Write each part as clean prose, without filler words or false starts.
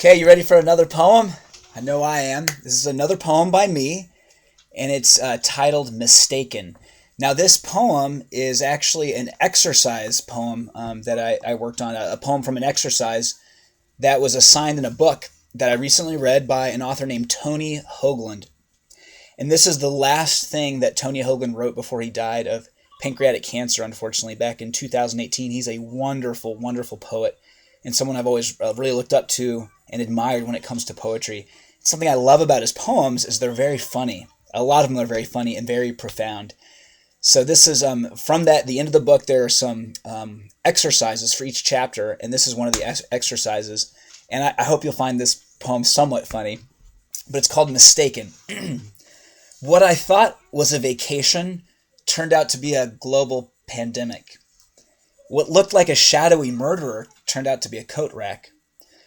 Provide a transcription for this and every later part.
Okay, you ready for another poem? I know I am. This is another poem by me, and it's titled Mistaken. Now, this poem is actually an exercise poem that I worked on, a poem from an exercise that was assigned in a book that I recently read by an author named Tony Hoagland. And this is the last thing that Tony Hoagland wrote before he died of pancreatic cancer, unfortunately, back in 2018. He's a wonderful, wonderful poet and someone I've always really looked up to and admired when it comes to poetry. Something I love about his poems is they're very funny. A lot of them are very funny and very profound. So this is from the end of the book. There are some exercises for each chapter, and this is one of the exercises. And I hope you'll find this poem somewhat funny, but it's called Mistaken. What I thought was a vacation turned out to be a global pandemic. What looked like a shadowy murderer turned out to be a coat rack.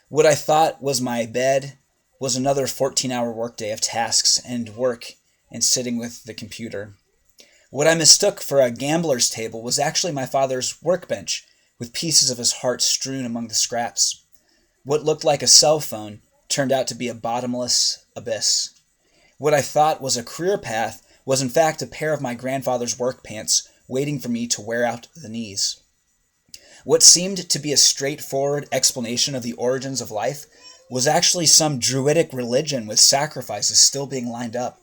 What I thought was my bed was another 14-hour workday of tasks and work and sitting with the computer. What I mistook for a gambler's table was actually my father's workbench with pieces of his heart strewn among the scraps. What looked like a cell phone turned out to be a bottomless abyss. What I thought was a career path was in fact a pair of my grandfather's work pants waiting for me to wear out the knees. What seemed to be a straightforward explanation of the origins of life was actually some druidic religion with sacrifices still being lined up.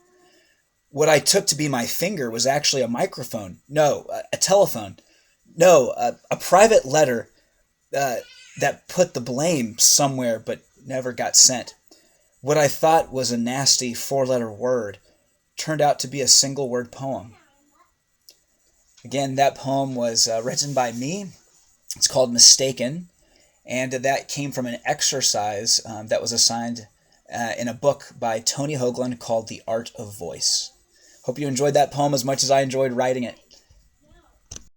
What I took to be my finger was actually a microphone. No, a telephone. No, a private letter that put the blame somewhere but never got sent. What I thought was a nasty four-letter word turned out to be a single-word poem. Again, that poem was written by me. It's called Mistaken, and that came from an exercise that was assigned in a book by Tony Hoagland called The Art of Voice. Hope you enjoyed that poem as much as I enjoyed writing it.